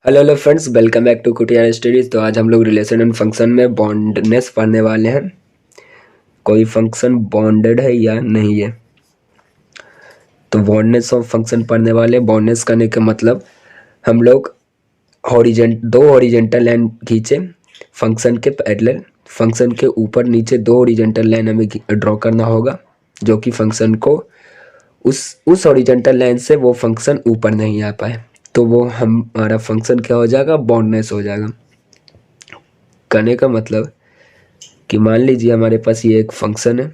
Hello hello friends, welcome back to Kutiyana studies. तो आज हम लोग रिलेशन एंड फंक्शन में बॉन्डनेस पढ़ने वाले हैं। कोई फंक्शन बॉन्डेड है या नहीं है, तो बॉन्डनेस ऑफ फंक्शन पढ़ने वाले। बॉन्डनेस करने का मतलब हम लोग दो हॉरिजेंटल लाइन खींचे फंक्शन के पैरेलल। फंक्शन के ऊपर नीचे दो हॉरिजेंटल लाइन हमें ड्रॉ करना होगा, जो कि फंक्शन को उस हॉरिजेंटल लाइन से वो फंक्शन ऊपर नहीं आ पाए, तो वो हमारा फंक्शन क्या हो जाएगा, बॉन्डनेस हो जाएगा। करने का मतलब कि मान लीजिए हमारे पास ये एक फंक्शन है,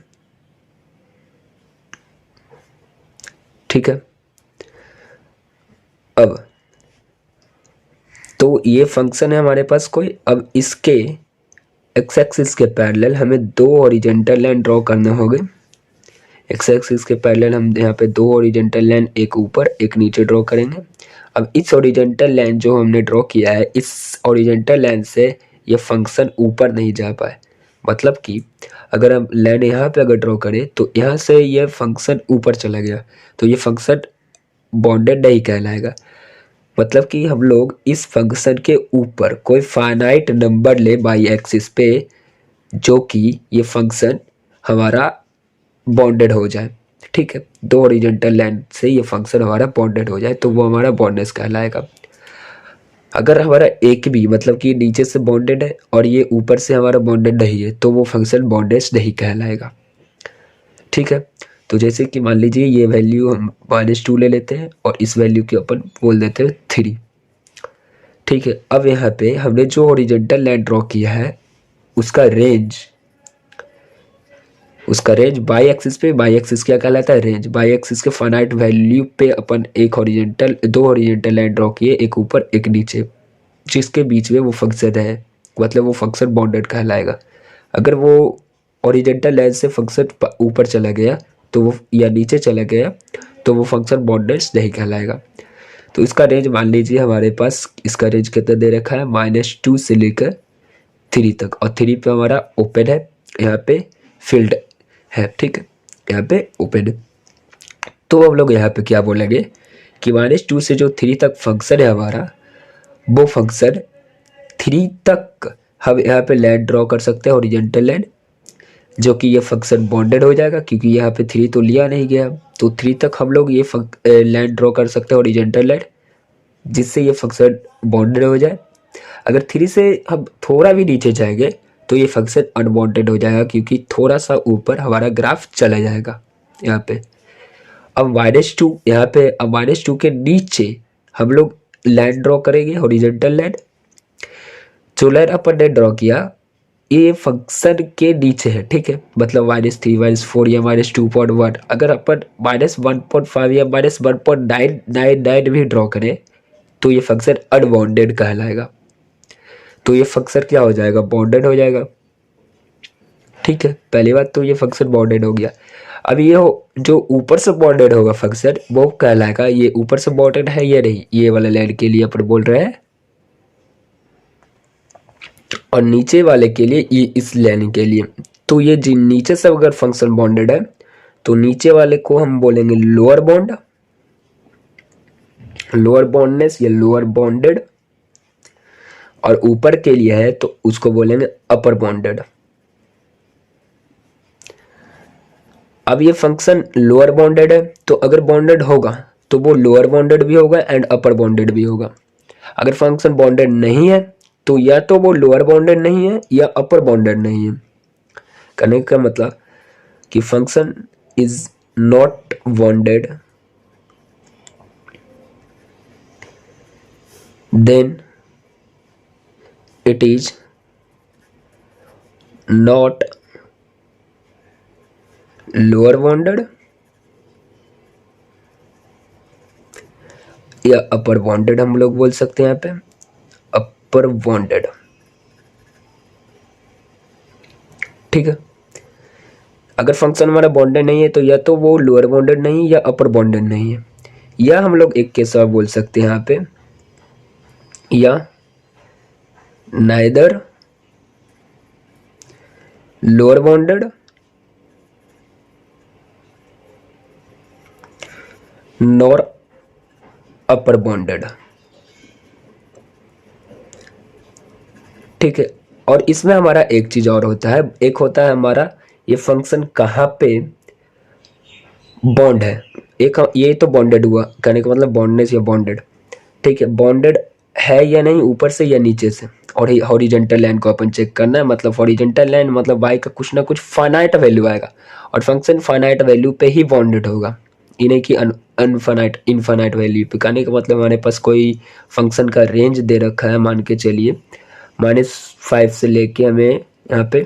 ठीक है। अब तो ये फंक्शन है हमारे पास कोई। अब इसके एक्स एक्सिस के पैरेलल हमें दो हॉरिजेंटल लाइन ड्रॉ करने होंगे। एक्स एक्सिस के पैरेलल हम यहाँ पे दो हॉरिजेंटल लाइन, एक ऊपर एक नीचे ड्रॉ करेंगे। अब इस हॉरिजेंटल लाइन जो हमने ड्रॉ किया है, इस हॉरिजेंटल लाइन से ये फंक्शन ऊपर नहीं जा पाए। मतलब कि अगर हम लाइन यहाँ पे अगर ड्रॉ करें तो यहाँ से ये फंक्शन ऊपर चला गया, तो ये फंक्शन बॉन्डेड नहीं कहलाएगा। मतलब कि हम लोग इस फंक्शन के ऊपर कोई फाइनाइट नंबर ले बाई एक्सिस पे, जो कि ये फंक्शन हमारा बॉन्डेड हो जाए, ठीक है। दो हॉरिजॉन्टल लाइन से ये फंक्शन हमारा बॉन्डेड हो जाए तो वो हमारा बॉन्डनेस कहलाएगा। अगर हमारा एक भी मतलब कि नीचे से बॉन्डेड है और ये ऊपर से हमारा बॉन्डेड नहीं है, तो वो फंक्शन बॉन्डेज नहीं कहलाएगा, ठीक है। तो जैसे कि मान लीजिए ये वैल्यू हम -2 ले लेते हैं और इस वैल्यू की अपन बोल देते हैं 3, ठीक है। अब यहाँ पे हमने जो ओरिजेंटल लाइन ड्रॉ किया है उसका रेंज, बाई एक्सिस पे, बाई एक्सिस क्या कहलाता है, रेंज। बाई एक्सिस के फाइनाइट वैल्यू पे अपन दो ओरिजेंटल लाइन ड्रॉ किए, एक ऊपर एक नीचे, जिसके बीच में वो फंक्शन है, मतलब वो फंक्शन बाउंडेड कहलाएगा। अगर वो ओरिजेंटल लाइन से फंक्शन ऊपर चला गया तो वो, या नीचे चला गया, तो वो फंक्शन बाउंडेड नहीं कहलाएगा। तो इसका रेंज मान लीजिए हमारे पास, इसका रेंज कितना दे रखा है, -2 से लेकर 3 तक, और 3 पे हमारा ओपन है, यहाँ पे फील्ड है, ठीक है, यहाँ पे ओपन है। तो हम लोग यहाँ पे क्या बोलेंगे कि -2 से जो 3 तक फंक्शन है हमारा, वो फंक्शन 3 तक हम यहाँ पे लाइन ड्रॉ कर सकते हैं, ओरिजेंटल लाइन, जो कि ये फंक्शन बॉन्डेड हो जाएगा, क्योंकि यहाँ पे 3 तो लिया नहीं गया। तो 3 तक हम लोग ये लाइन ड्रॉ कर सकते हैं, ओरिजेंटल लाइन, जिससे ये फंक्शन बॉन्डेड हो जाए। अगर 3 से हम थोड़ा भी नीचे जाएंगे तो ये फंक्शन अनबॉन्डेड हो जाएगा, क्योंकि थोड़ा सा ऊपर हमारा ग्राफ चला जाएगा यहाँ पे। अब -2 यहाँ पे, अब -2 के नीचे हम लोग लाइन ड्रॉ करेंगे, हॉरिजॉन्टल लाइन। जो लाइन अपन ने ड्रॉ किया ये फंक्शन के नीचे है, ठीक है। मतलब -3, -4 या -2.1, अगर अपन -1.5 या -1.999 भी ड्रॉ करें तो ये फंक्शन अनबाउंडेड कहलाएगा। तो ये फंक्शन क्या हो जाएगा, बाउंडेड हो जाएगा, ठीक है। पहली बात तो ये फंक्शन बाउंडेड हो गया। अब ये जो ऊपर से बाउंडेड होगा फंक्शन, वो कहलाएगा, ये ऊपर से बाउंडेड है या नहीं, ये वाला लाइन के लिए अपन बोल रहे हैं, और नीचे वाले के लिए, ये इस लाइन के लिए। तो ये जिन नीचे से अगर फंक्शन बाउंडेड है तो नीचे वाले को हम बोलेंगे लोअर बाउंड, लोअर बाउंडनेस या लोअर बाउंडेड, और ऊपर के लिए है तो उसको बोलेंगे अपर बाउंडेड। अब ये फंक्शन लोअर बाउंडेड है, तो अगर बाउंडेड होगा तो वो लोअर बाउंडेड भी होगा एंड अपर बाउंडेड भी होगा। अगर फंक्शन बाउंडेड नहीं है तो या तो वो लोअर बाउंडेड नहीं है या अपर बाउंडेड नहीं है। कहने का मतलब कि function is not bounded, then it is not lower bounded या अपर बाउंडेड, हम लोग बोल सकते हैं यहाँ पे अपर बाउंडेड, ठीक है। अगर फंक्शन हमारा बाउंडेड नहीं है तो या तो वो लोअर बाउंडेड नहीं है या अपर बाउंडेड नहीं है, या हम लोग एक केस और बोल सकते हैं यहाँ पे, या नाइदर लोअर बाउंडेड नॉर अपर बाउंडेड। ठीक है। और इसमें हमारा एक चीज़ और होता है, एक होता है हमारा ये फंक्शन कहाँ पे बॉन्ड है। एक ये तो बॉन्डेड हुआ, कहने का मतलब बॉन्डनेस या बॉन्डेड, ठीक है। बॉन्डेड है या नहीं ऊपर से या नीचे से, और हॉरिजॉन्टल लाइन को अपन चेक करना है। मतलब हॉरिजॉन्टल लाइन मतलब y का कुछ ना कुछ फाइनाइट वैल्यू आएगा, और फंक्शन फाइनाइट वैल्यू पे ही बॉन्डेड होगा, ये नहीं कि अनफाइनाइट इनफाइनाइट वैल्यू पे। कहने का मतलब हमारे पास कोई फंक्शन का रेंज दे रखा है, मान के चलिए -5 से लेके हमें यहाँ पे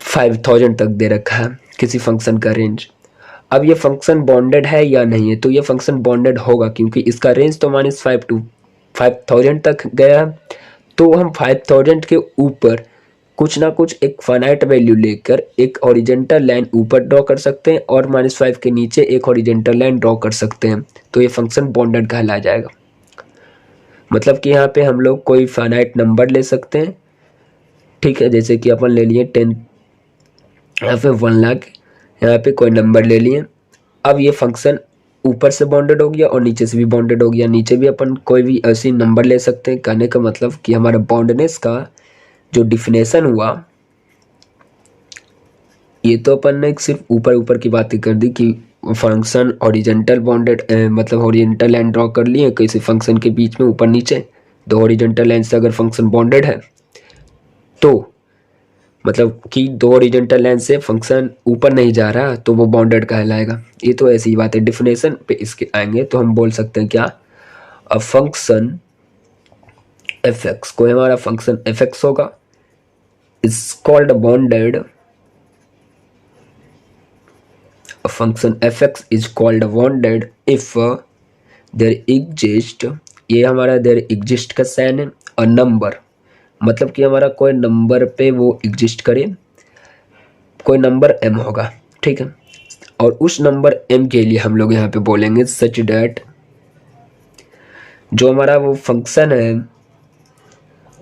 5000 तक दे रखा है किसी फंक्शन का रेंज। अब ये फंक्शन बॉन्डेड है या नहीं है, तो ये फंक्शन बॉन्डेड होगा क्योंकि इसका रेंज तो -5 टू 5000 तक गया है। तो हम 5000 के ऊपर कुछ ना कुछ एक फाइनाइट वैल्यू लेकर एक हॉरिजॉन्टल लाइन ऊपर ड्रॉ कर सकते हैं, और -5 के नीचे एक हॉरिजॉन्टल लाइन ड्रॉ कर सकते हैं, तो ये फंक्शन बॉन्डेड कहलाया जाएगा। मतलब कि यहाँ पे हम लोग कोई फाइनाइट नंबर ले सकते हैं, ठीक है। जैसे कि अपन ले लिए 10, यहाँ पे 1 लाख, यहाँ पे कोई नंबर ले लिए। अब ये फंक्शन ऊपर से बॉन्डेड हो गया और नीचे से भी बॉन्डेड हो गया, नीचे भी अपन कोई भी ऐसी नंबर ले सकते हैं। कहने का मतलब कि हमारा बॉन्डनेस का जो डिफिनेशन हुआ, ये तो अपन ने सिर्फ ऊपर ऊपर की बातें कर दी कि फंक्शन हॉरिजॉन्टल बॉन्डेड, मतलब हॉरिजॉन्टल लाइन ड्रॉ कर लिए किसी फंक्शन के बीच में ऊपर नीचे, दो हॉरिजॉन्टल लाइन से अगर फंक्शन बॉन्डेड है तो मतलब कि दो हॉरिजॉन्टल लाइन से फंक्शन ऊपर नहीं जा रहा तो वो बॉन्डेड कहलाएगा। ये तो ऐसी ही बात है। डिफिनेशन पे इसके आएंगे तो हम बोल सकते हैं क्या, अ फंक्शन एफ एक्स, कोई हमारा फंक्शन एफ एक्स होगा, is called bounded, a function f x is called bounded if there exist, ये हमारा देयर एग्जिस्ट का साइन है, अ नंबर, मतलब कि हमारा कोई नंबर पे वो एग्जिस्ट करे, कोई नंबर m होगा, ठीक है। और उस नंबर m के लिए हम लोग यहाँ पे बोलेंगे सच डैट जो हमारा वो फंक्शन है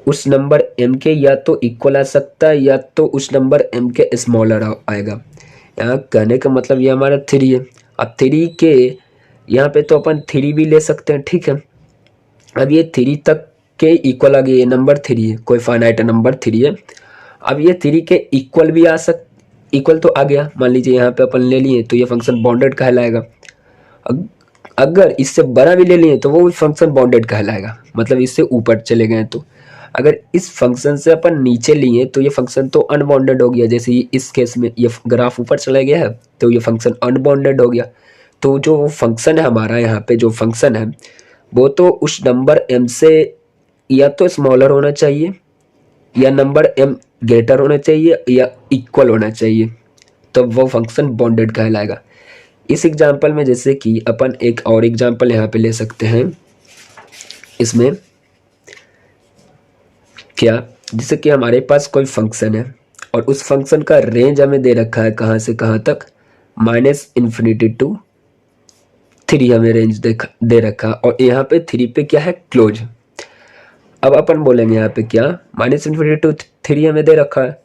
उस नंबर m के या तो इक्वल आ सकता है या तो उस नंबर m के स्मॉलर आएगा। यहाँ कहने का मतलब ये हमारा 3 है। अब 3 के यहाँ पे तो अपन 3 भी ले सकते हैं, ठीक है। अब ये 3 तक के इक्वल आ गया, ये नंबर 3 है, कोई फाइनाइट नंबर 3 है। अब ये 3 के इक्वल भी इक्वल तो आ गया, मान लीजिए यहाँ पे अपन ले लिए तो ये फंक्शन बॉन्डेड कहलाएगा। अगर इससे बड़ा भी ले लिए तो वो फंक्शन बॉन्डेड कहलाएगा, मतलब इससे ऊपर चले गए तो। अगर इस फंक्शन से अपन नीचे लिए तो ये फंक्शन तो अनबॉन्डेड हो गया, जैसे इस केस में ये ग्राफ ऊपर चला गया है तो ये फंक्शन अनबॉन्डेड हो गया। तो जो फंक्शन है हमारा यहाँ पे जो फंक्शन है वो तो उस नंबर m से या तो स्मॉलर होना चाहिए या नंबर m ग्रेटर होना चाहिए या इक्वल होना चाहिए, तो वो फंक्शन बॉन्डेड कहलाएगा। इस एग्जांपल में जैसे कि अपन एक और एग्जांपल यहाँ पे ले सकते हैं, इसमें क्या, जैसे कि हमारे पास कोई फंक्शन है और उस फंक्शन का रेंज हमें दे रखा है कहाँ से कहाँ तक, -∞ टू 3 हमें रेंज दे रखा, और यहाँ पे 3 पे क्या है, क्लोज। अब अपन बोलेंगे यहाँ पे क्या, -∞ टू 3 हमें दे रखा है,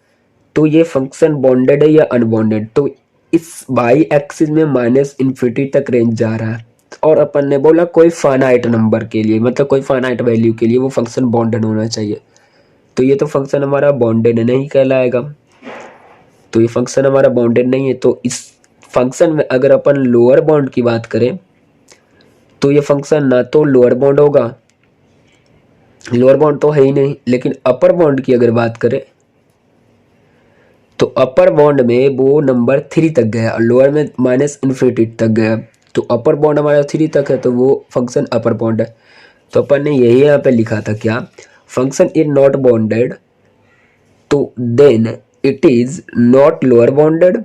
तो ये फंक्शन बॉन्डेड है या अनबॉन्डेड। तो इस y एक्सिस में -∞ तक रेंज जा रहा है, और अपन ने बोला कोई फाइनाइट नंबर के लिए, मतलब कोई फाइनाइट वैल्यू के लिए वो फंक्शन बॉन्डेड होना चाहिए, तो ये तो फंक्शन हमारा बॉन्डेड नहीं कहलाएगा। तो ये फंक्शन हमारा बॉन्डेड नहीं है। तो इस फंक्शन में अगर अपन लोअर बाउंड की बात करें तो ये फंक्शन ना तो लोअर बाउंड होगा, लोअर बाउंड तो है ही नहीं, लेकिन अपर बाउंड की अगर बात करें तो अपर बाउंड में वो नंबर 3 तक गया और लोअर में -∞ तक गया। तो अपर बाउंड हमारा 3 तक है तो वो फंक्शन अपर बाउंड है। तो अपन ने यही यहाँ पे लिखा था क्या, फंक्शन इज नॉट बाउंडेड तो then it is not lower bounded,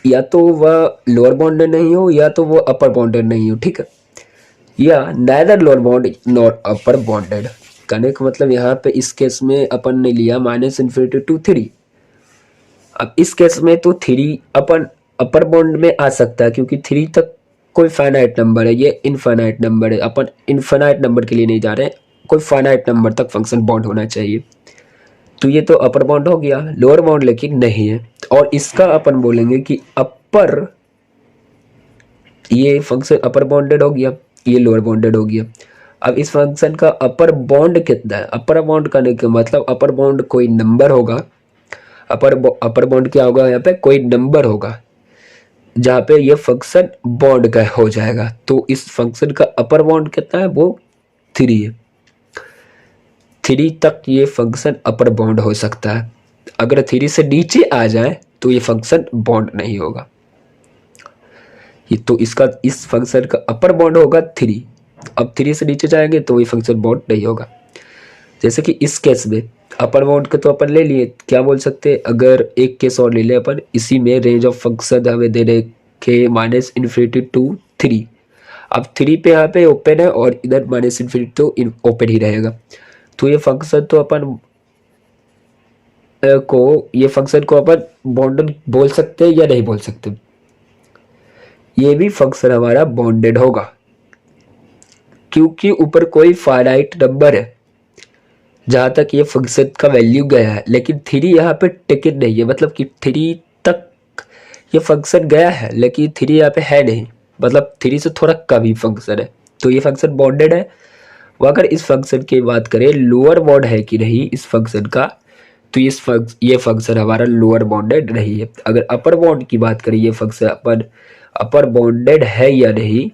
या तो वह लोअर बाउंडेड नहीं हो या तो वो अपर बाउंडेड नहीं हो, ठीक है, या neither lower bound not upper bounded. कहने का मतलब यहाँ पे इस केस में अपन ने लिया -∞ टू 3। अब इस केस में तो 3 अपन अपर बाउंड में आ सकता है क्योंकि 3 तक कोई फाइनाइट नंबर है, ये इनफाइनाइट नंबर है, अपन इनफाइनाइट नंबर के लिए नहीं जा रहे हैं, कोई फाइनाइट नंबर तक फंक्शन बाउंड होना चाहिए। तो ये तो अपर बाउंड हो गया, लोअर बाउंड लेकिन नहीं है, और इसका अपन बोलेंगे कि अपर, ये फंक्शन अपर बाउंडेड हो गया, ये लोअर बाउंडेड हो गया। अब इस फंक्शन का अपर बाउंड कितना है? अपर बाउंड करने का मतलब अपर बाउंड कोई नंबर होगा। अपर बाउंड क्या होगा? यहाँ पे कोई नंबर होगा जहाँ पे ये फंक्शन बाउंड का हो जाएगा। तो इस फंक्शन का अपर बाउंड कितना है? वो 3 है। 3 तक ये फंक्शन अपर बाउंड हो सकता है। अगर 3 से नीचे आ जाए तो ये फंक्शन बाउंड नहीं होगा। ये तो इस फंक्शन का अपर बाउंड होगा 3। अब 3 से नीचे जाएंगे तो ये फंक्शन बाउंड नहीं होगा। जैसे कि इस केस में अपर बाउंड का तो अपन ले लिए, क्या बोल सकते हैं? अगर एक केस और ले ले अपन, इसी में रेंज ऑफ फंक्शन हमें दे रहे के -∞ टू 3। अब 3 पे यहाँ पे ओपन है और इधर -∞ तो ओपन ही रहेगा। तो ये फंक्शन तो अपन ये फंक्शन को अपन बाउंडेड बोल सकते हैं या नहीं बोल सकते? ये भी फंक्शन हमारा बाउंडेड होगा क्योंकि ऊपर कोई फाइनाइट नंबर है जहां तक ये फंक्शन का वैल्यू गया है, लेकिन 3 यहाँ पे टिकट नहीं है। मतलब कि 3 तक ये फंक्शन गया है लेकिन 3 यहाँ पे है नहीं, मतलब 3 से थोड़ा कम ही फंक्शन है। तो ये फंक्शन बाउंडेड है। वो अगर इस फंक्शन की बात करें लोअर बाउंड है कि नहीं इस फंक्शन का, तो ये फंक्शन हमारा लोअर बाउंडेड नहीं है। अगर अपर बाउंड की बात करें ये फंक्शन अपन अपर बाउंडेड है या नहीं,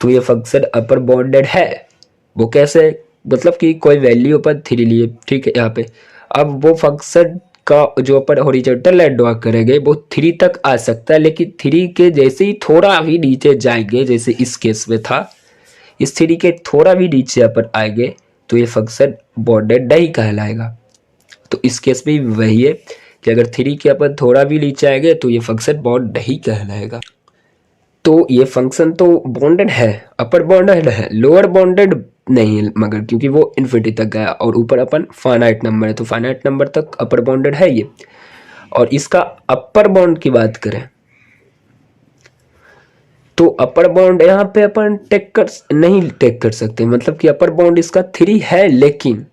तो ये फंक्शन अपर बाउंडेड है। वो कैसे? मतलब कि कोई वैल्यू अपन 3 लिए, ठीक है यहाँ पे। अब वो फंक्शन का जो अपन हॉरिजॉन्टल लाइन ड्रॉ करेंगे वो 3 तक आ सकता है, लेकिन 3 के जैसे ही थोड़ा भी नीचे जाएंगे, जैसे इस केस में था, इस 3 के थोड़ा भी नीचे अपन आएंगे तो ये फंक्शन बाउंडेड नहीं कहलाएगा। तो इस केस में वही है कि अगर 3 के अपन थोड़ा भी नीचे आएंगे तो ये फंक्शन बाउंड नहीं कहलाएगा। तो ये फंक्शन तो बाउंडेड है, अपर बाउंडेड है, लोअर बाउंडेड नहीं है, मगर क्योंकि वो इन्फिनिटी तक गया और ऊपर अपन फाइनाइट नंबर है तो फाइनाइट नंबर तक अपर बाउंडेड है ये। और इसका अपर बाउंड की बात करें तो अपर बाउंड यहाँ पे अपन नहीं टेक कर सकते। मतलब कि अपर बाउंड इसका 3 है, लेकिन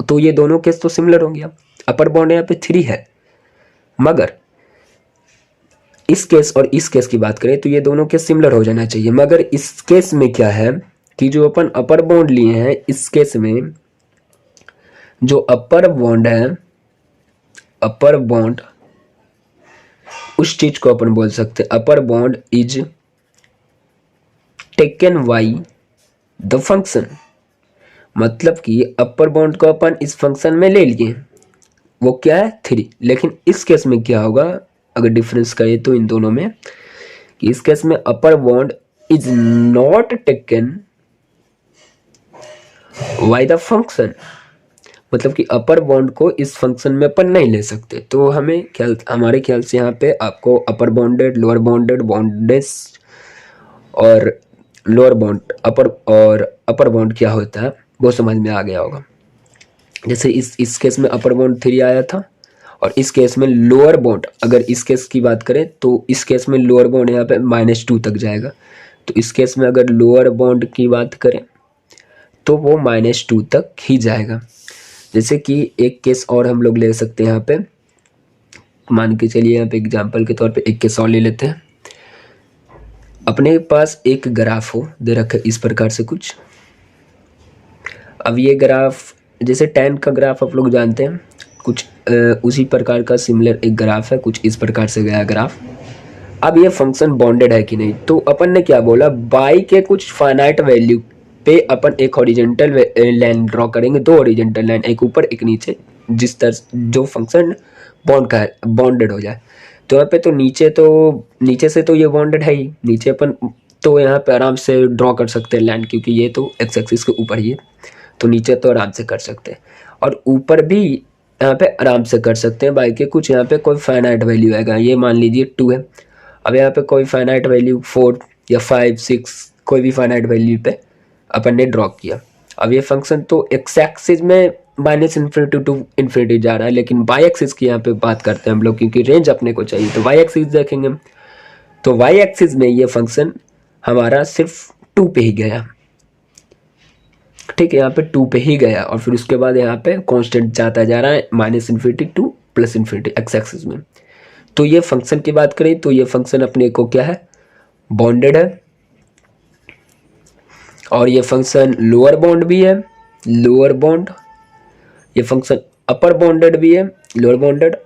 तो ये दोनों केस तो सिमिलर हो गया। अपर बाउंड यहाँ पे 3 है, मगर इस केस और इस केस की बात करें तो ये दोनों केस सिमिलर हो जाना चाहिए। मगर इस केस में क्या है कि जो अपन अपर बाउंड लिए हैं, इस केस में जो अपर बाउंड है, अपर बाउंड उस चीज को अपन बोल सकते हैं upper bound is taken by the function. मतलब कि अपर बाउंड को अपन इस फंक्शन में ले लिए, वो क्या है 3। लेकिन इस केस में क्या होगा अगर डिफरेंस करें तो इन दोनों में, कि इस केस में upper bound is not taken by the function. मतलब कि अपर बाउंड को इस फंक्शन में अपन नहीं ले सकते। तो हमारे ख्याल से यहाँ पे आपको अपर बाउंडेड, लोअर बाउंडेड, बाउंडेस और लोअर बाउंड अपर बाउंड क्या होता है वो समझ में आ गया होगा। जैसे इस केस में अपर बाउंड 3 आया था और इस केस में लोअर बाउंड, अगर इस केस की बात करें तो इस केस में लोअर बाउंड यहाँ पे -2 तक जाएगा। तो इस केस में अगर लोअर बाउंड की बात करें तो वो -2 तक ही जाएगा। जैसे कि एक केस और हम लोग ले सकते हैं यहाँ पे, मान के चलिए यहाँ पे एग्जाम्पल के तौर पे एक केस और ले लेते हैं। अपने पास एक ग्राफ हो दे रखा है इस प्रकार से कुछ। अब ये ग्राफ जैसे tan का ग्राफ आप लोग जानते हैं, कुछ उसी प्रकार का सिमिलर एक ग्राफ है, कुछ इस प्रकार से गया ग्राफ। अब ये फंक्शन बाउंडेड है कि नहीं, तो अपन ने क्या बोला, बाई के कुछ फाइनाइट वैल्यू पे अपन एक हॉरिजॉन्टल लाइन ड्रॉ करेंगे, 2 हॉरिजॉन्टल लाइन, एक ऊपर एक नीचे, जिस तरह जो फंक्शन बाउंडेड हो जाए। तो यहाँ पे तो नीचे से तो ये बाउंडेड है ही, नीचे अपन तो यहाँ पे आराम से ड्रॉ कर सकते हैं लाइन, क्योंकि ये तो एक्स एक्सिस के ऊपर ही है, तो नीचे तो आराम से कर सकते हैं। और ऊपर भी यहाँ पे आराम से कर सकते हैं। बाई के कुछ यहाँ पे कोई फाइनाइट वैल्यू आएगा, ये मान लीजिए 2 है। अब यहाँ पे कोई फाइनाइट वैल्यू 4 या 5, 6 कोई भी फाइनाइट वैल्यू पे अपन ने ड्रॉ किया। अब ये फंक्शन तो एक्स एक्सिस में -∞ टू इन्फिनिटी जा रहा है, लेकिन वाई एक्सिस की यहाँ पे बात करते हैं हम लोग, क्योंकि रेंज अपने को चाहिए। तो वाई एक्सिस देखेंगे, तो वाई एक्सिस में ये फंक्शन हमारा सिर्फ 2 पे ही गया, ठीक है, यहाँ पे 2 पे ही गया। और फिर उसके बाद यहाँ पे कांस्टेंट जाता जा रहा है -∞ टू +∞ एक्स एक्सिस में। तो ये फंक्शन की बात करें तो ये फंक्शन अपने को क्या है, बाउंडेड है। और ये फंक्शन लोअर बाउंड भी है, लोअर बाउंड, ये फंक्शन अपर बाउंडेड भी है, लोअर बाउंडेड,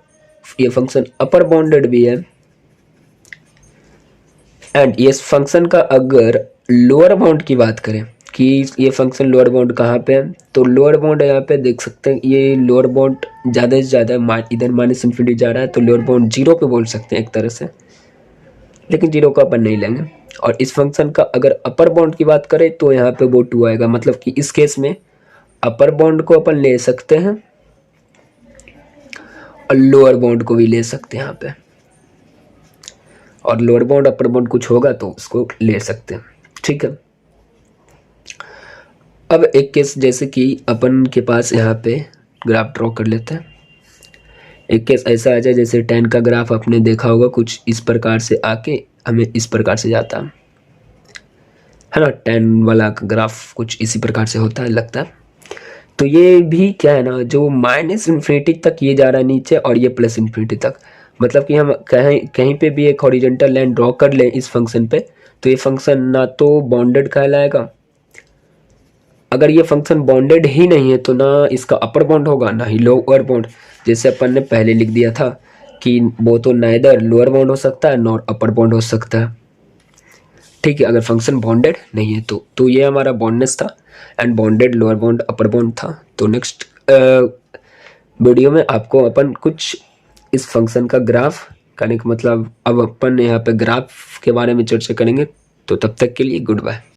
ये फंक्शन अपर बाउंडेड भी है। एंड ये फंक्शन का अगर लोअर बाउंड की बात करें कि ये फंक्शन लोअर बाउंड कहाँ पे है, तो लोअर बाउंड यहाँ पे देख सकते हैं, ये लोअर बाउंड ज़्यादा से ज़्यादा इधर माइनस इन्फिनिटी जा रहा है, तो लोअर बाउंड 0 पे बोल सकते हैं एक तरह से, लेकिन 0 का अपन नहीं लेंगे। और इस फंक्शन का अगर अपर बाउंड की बात करें तो यहाँ पे वो 2 आएगा, मतलब कि इस केस में अपर बाउंड को अपन ले सकते हैं और लोअर बाउंड को भी ले सकते हैं यहाँ पे, और लोअर बाउंड अपर बाउंड कुछ होगा तो उसको ले सकते हैं, ठीक है। अब एक केस जैसे कि अपन के पास यहाँ पे ग्राफ ड्रॉ कर लेते हैं। एक केस ऐसा आ जाए जैसे 10 का ग्राफ आपने देखा होगा, कुछ इस प्रकार से आके हमें इस प्रकार से जाता है ना, 10 वाला ग्राफ कुछ इसी प्रकार से होता है लगता है। तो ये भी क्या है ना, जो माइनस इन्फिनिटी तक ये जा रहा है नीचे और ये प्लस इन्फिनिटी तक, मतलब कि हम कहीं पे भी एक हॉरिजॉन्टल लाइन ड्रॉ कर लें इस फंक्शन पे, तो ये फंक्शन ना तो बाउंडेड कहलाएगा, अगर ये फंक्शन बाउंडेड ही नहीं है तो ना इसका अपर बाउंड होगा ना ही लोअर बाउंड, जैसे अपन ने पहले लिख दिया था कि वो तो नाइदर लोअर बाउंड हो सकता है नॉर अपर बाउंड हो सकता है, ठीक है, अगर फंक्शन बाउंडेड नहीं है तो ये हमारा बाउंडनेस था, and bounded lower bound upper bound था। तो नेक्स्ट वीडियो में आपको अपन कुछ इस फंक्शन का ग्राफ करने का, मतलब अब अपन यहाँ पे ग्राफ के बारे में चर्चा करेंगे। तो तब तक के लिए गुड बाय।